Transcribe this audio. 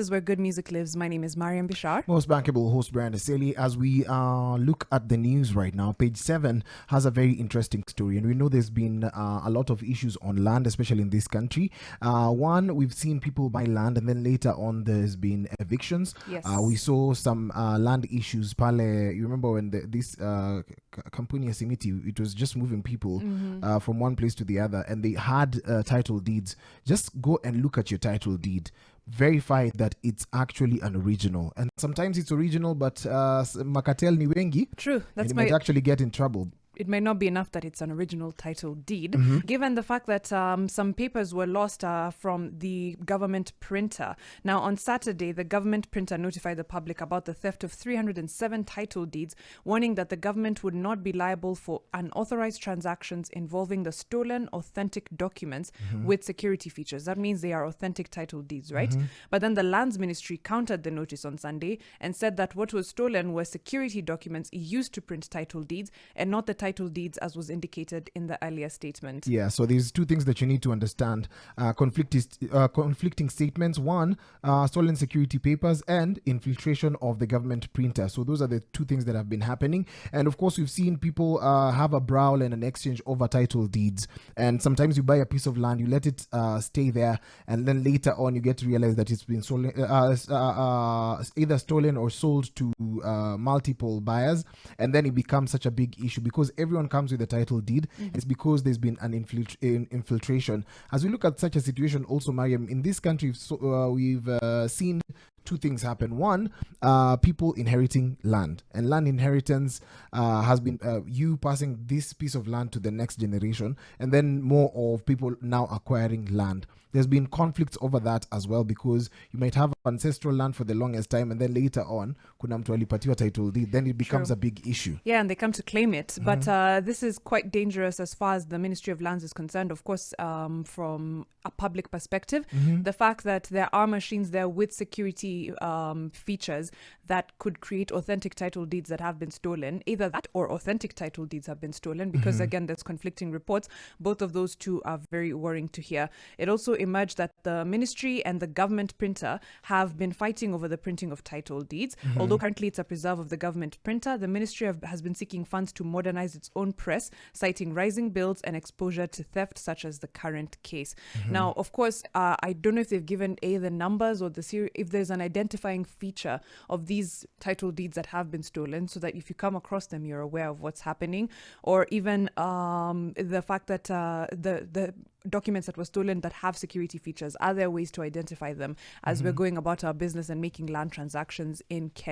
This is where good music lives. My name is Mariam Bishar. Most bankable host Brian Aseli. As we look at the news right now, page 7 has a very interesting story, and we know there's been a lot of issues on land, especially in this country. One, we've seen people buy land, and then later on there's been evictions. Yes. We saw some land issues. Pale, you remember when this company Asimiti, it was just moving people from one place to the other, and they had title deeds. Just go and look at your title deed. Verify that it's actually an original, and sometimes it's original, but makatel ni wengi. True. That's might actually get in trouble. It may not be enough that it's an original title deed, given the fact that some papers were lost from the government printer. Now, on Saturday, the government printer notified the public about the theft of 307 title deeds, warning that the government would not be liable for unauthorized transactions involving the stolen authentic documents with security features. That means they are authentic title deeds, right? But then the Lands Ministry countered the notice on Sunday and said that what was stolen were security documents used to print title deeds and not the title deeds as was indicated in the earlier statement. Yeah, so there's two things that you need to understand. Conflicting statements. One, stolen security papers and infiltration of the government printer. So those are the two things that have been happening. And of course, we've seen people have a brawl and an exchange over title deeds. And sometimes you buy a piece of land, you let it stay there, and then later on you get to realize that it's been stolen, either stolen or sold to multiple buyers. And then it becomes such a big issue because everyone comes with a title deed. It's because there's been an infiltration. As we look at such a situation also, Mariam, in this country, we've seen two things happen. One, people inheriting land, and land inheritance has been you passing this piece of land to the next generation, and then more of people now acquiring land. There's been conflicts over that as well, because you might have ancestral land for the longest time, and then later on, kuna mtu alipatiwa title deed, then it becomes a big issue. Yeah, and they come to claim it. But this is quite dangerous as far as the Ministry of Lands is concerned. Of course, from a public perspective, the fact that there are machines there with security features that could create authentic title deeds that have been stolen, either that or authentic title deeds have been stolen, because again, there's conflicting reports. Both of those two are very worrying to hear. It also emerged that the ministry and the government printer have been fighting over the printing of title deeds. Although currently it's a preserve of the government printer, the ministry has been seeking funds to modernize its own press, citing rising bills and exposure to theft, such as the current case. Now, of course, I don't know if they've given the numbers or if there's an identifying feature of these title deeds that have been stolen, so that if you come across them, you're aware of what's happening, or even the fact that the documents that were stolen that have security features, are there ways to identify them as we're going about our business and making land transactions in Kenya?